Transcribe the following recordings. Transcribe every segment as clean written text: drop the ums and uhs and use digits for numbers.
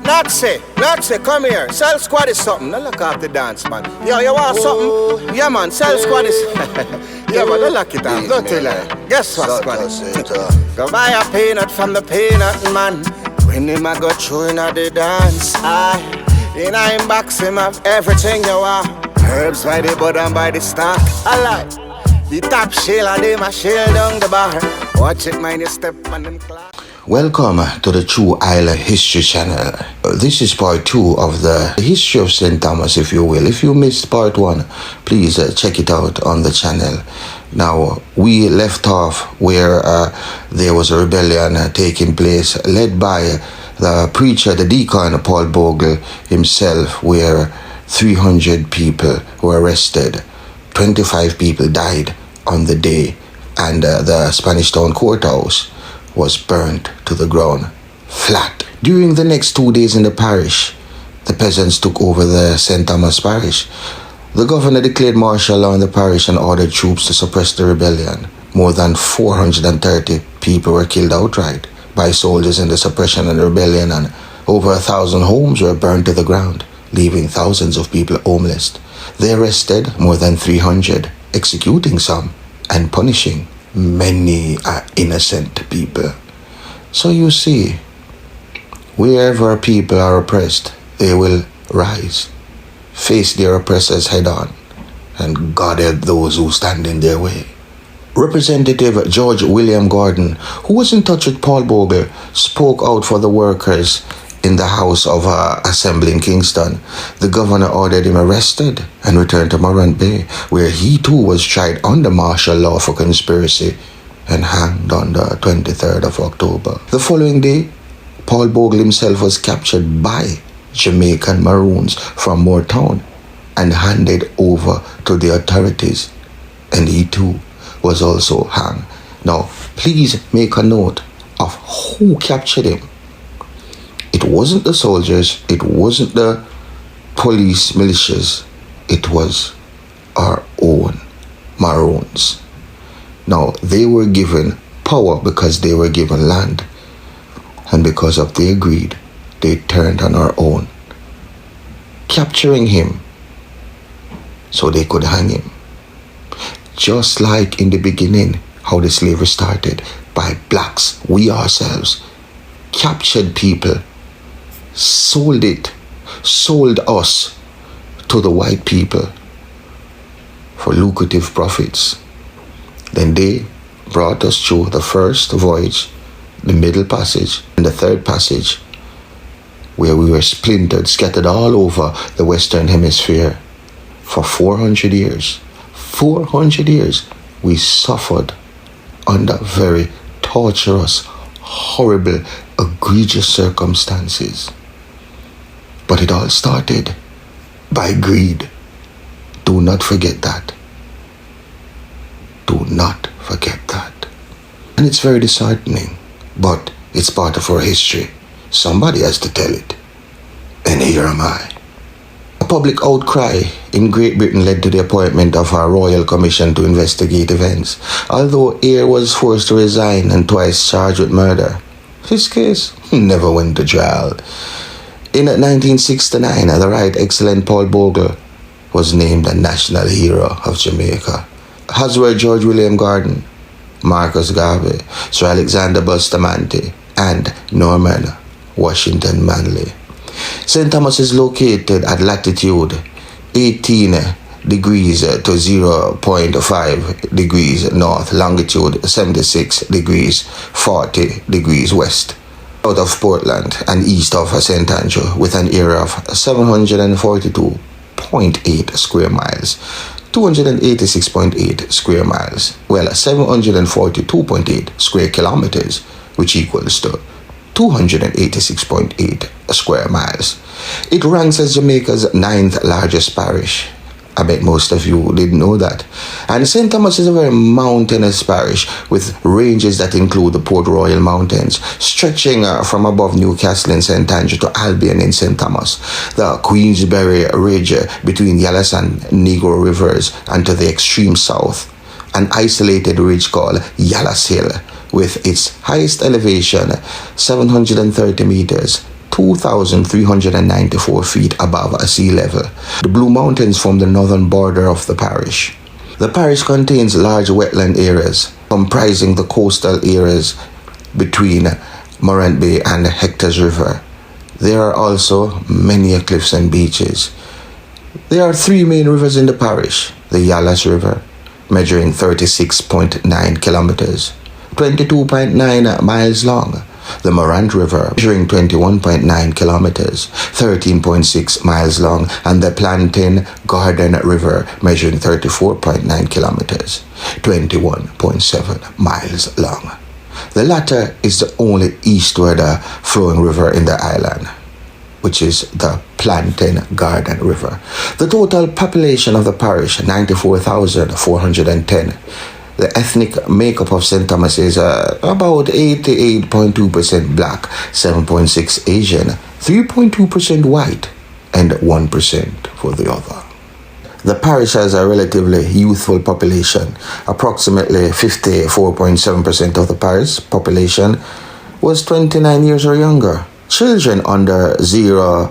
Nazi, come here. Cell Squad is something. Don't look off the dance, man. Yo, you want something? Yeah, man. Cell Squad is. Yeah, man. Don't lock it off. Don't tell her. Guess what, Squad? Go buy a peanut from the peanut man. When him a go through in the dance, in a inbox him have everything you want. Herbs by the bud and by the stock. I like the top shell and them a shell down the bar. Watch it, mind you step on them clock. Welcome to the True Isle History Channel. This is part 2 of the history of St. Thomas, if you will. If you missed part 1, please check it out on the channel. Now, we left off where there was a rebellion taking place, led by the preacher, the deacon, Paul Bogle himself, where 300 people were arrested. 25 people died on the day, and the Spanish Town Courthouse was burnt to the ground, flat. During the next 2 days in the parish, the peasants took over the St. Thomas parish. The governor declared martial law in the parish and ordered troops to suppress the rebellion. More than 430 people were killed outright by soldiers in the suppression and rebellion, and over 1,000 homes were burned to the ground, leaving thousands of people homeless. They arrested more than 300, executing some and punishing many innocent people. So you see, wherever people are oppressed, they will rise, face their oppressors head on, and God help those who stand in their way. Representative George William Gordon, who was in touch with Paul Bogle, spoke out for the workers in the House of Assembly in Kingston. The governor ordered him arrested and returned to Morant Bay, where he too was tried under martial law for conspiracy and hanged on the 23rd of October. The following day, Paul Bogle himself was captured by Jamaican Maroons from Moortown and handed over to the authorities, and he too was also hanged. Now, please make a note of who captured him. It wasn't the soldiers, it wasn't the police militias, it was our own Maroons. Now, they were given power because they were given land, and because of their greed, they turned on our own, capturing him so they could hang him. Just like in the beginning, how the slavery started, by blacks, we ourselves captured people, sold us to the white people for lucrative profits. Then they brought us through the first voyage, the middle passage, and the third passage, where we were splintered, scattered all over the Western Hemisphere for 400 years. 400 years we suffered under very torturous, horrible, egregious circumstances. But it all started by greed. Do not forget that. Do not forget that. And it's very disheartening, but it's part of our history. Somebody has to tell it. And here am I. A public outcry in Great Britain led to the appointment of a royal commission to investigate events. Although Eyre was forced to resign and twice charged with murder, his case never went to trial. In 1969, the Right Excellent Paul Bogle was named a National Hero of Jamaica, as were George William Gordon, Marcus Garvey, Sir Alexander Bustamante, and Norman Washington Manley. St. Thomas is located at latitude 18 degrees to 0.5 degrees north, longitude 76 degrees 40 degrees west, out of Portland and east of St. Andrew, with an area of 742.8 square miles, 286.8 square miles, well, 742.8 square kilometers, which equals to 286.8 square miles. It ranks as Jamaica's 9th largest parish. I bet most of you didn't know that. And St. Thomas is a very mountainous parish with ranges that include the Port Royal Mountains, stretching from above Newcastle in St. Andrew to Albion in St. Thomas, the Queensberry Ridge between Yallas and Negro Rivers, and to the extreme south, an isolated ridge called Yallas Hill, with its highest elevation 730 meters, 2,394 feet above sea level. The Blue Mountains form the northern border of the parish. The parish contains large wetland areas comprising the coastal areas between Morant Bay and Hector's River. There are also many cliffs and beaches. There are three main rivers in the parish: the Yallas River, measuring 36.9 kilometers, 22.9 miles long; the Morant River, measuring 21.9 kilometers, 13.6 miles long; and the Plantain Garden River, measuring 34.9 kilometers, 21.7 miles long. The latter is the only eastward flowing river in the island, which is the Plantain Garden River. The total population of the parish, 94,410. The ethnic makeup of St. Thomas is about 88.2% black, 7.6% Asian, 3.2% white, and 1% for the other. The parish has a relatively youthful population. Approximately 54.7% of the parish population was 29 years or younger. Children under 0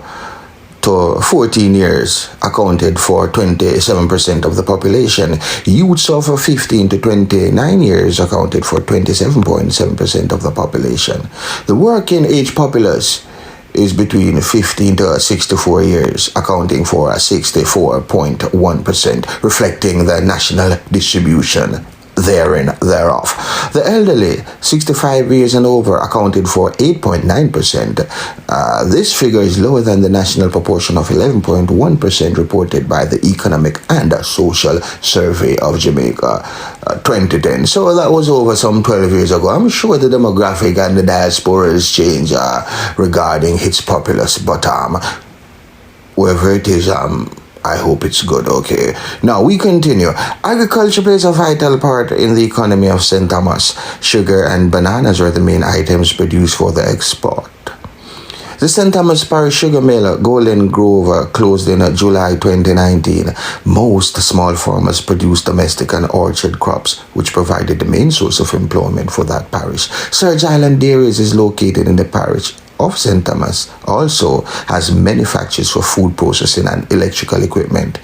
to 14 years accounted for 27% of the population. Youths of 15 to 29 years accounted for 27.7% of the population. The working age populace is between 15 to 64 years, accounting for 64.1%, reflecting the national distribution thereof. The elderly, 65 years and over, accounted for 8.9%. This figure is lower than the national proportion of 11.1% reported by the Economic and Social Survey of Jamaica 2010. So that was over some 12 years ago. I'm sure the demographic and the diaspora has changed regarding its populace, but wherever it is, I hope it's good, okay? Now, we continue. Agriculture plays a vital part in the economy of St. Thomas. Sugar and bananas are the main items produced for the export. The St. Thomas Parish Sugar Mill, Golden Grove, closed in July 2019. Most small farmers produce domestic and orchard crops, which provided the main source of employment for that parish. Surge Island Dairies is located in the parish of St. Thomas, also has many factories for food processing and electrical equipment.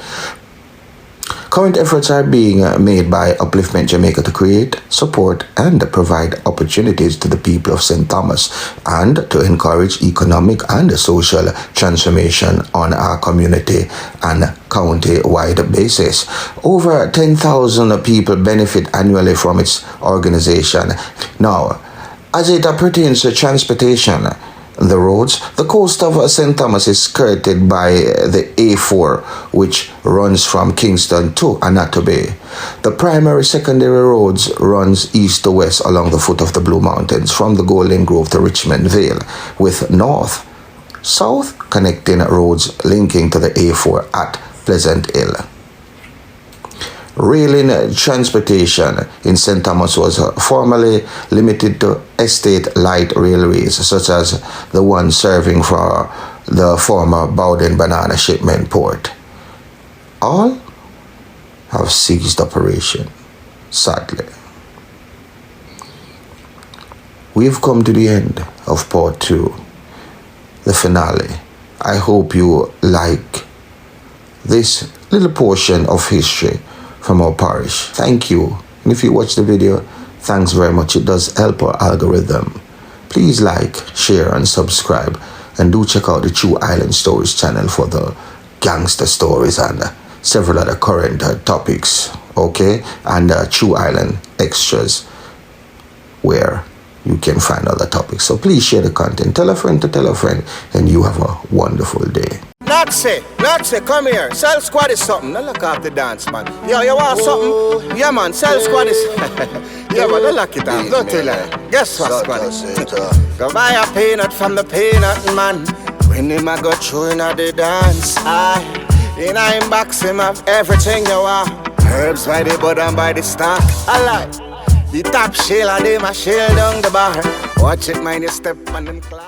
Current efforts are being made by Upliftment Jamaica to create, support, and provide opportunities to the people of St. Thomas and to encourage economic and social transformation on our community and county-wide basis. Over 10,000 people benefit annually from its organization. Now, as it pertains to transportation, the roads, the coast of St. Thomas is skirted by the A4, which runs from Kingston to Annatto Bay. The primary secondary roads runs east to west along the foot of the Blue Mountains from the Golden Grove to Richmond Vale, with north-south connecting roads linking to the A4 at Pleasant Hill. Railing transportation in St. Thomas was formerly limited to estate light railways, such as the one serving for the former Bowden Banana Shipment Port. All have ceased operation, sadly. We've come to the end of part 2, the finale. I hope you like this little portion of history from our parish. Thank you. And if you watch the video, thanks very much. It does help our algorithm. Please like, share, and subscribe. And do check out the True Island Stories channel for the gangster stories and several other current topics. Okay? And True Island Extras, where you can find other topics. So please share the content. Tell a friend to tell a friend. And you have a wonderful day. Nazi, come here. Cell Squad is something. Don't look off the dance, man. Yo, you want something? Yeah, man. Cell Squad is... yeah, man. Don't lock it off. Don't tell her. Guess what, Squad is? Go buy a peanut from the peanut man. When him a go through in the dance, in a box him have everything you want. Herbs by the bud and by the stock. I like the top shell and them a shell down the bar. Watch it, mind, you step on them clock.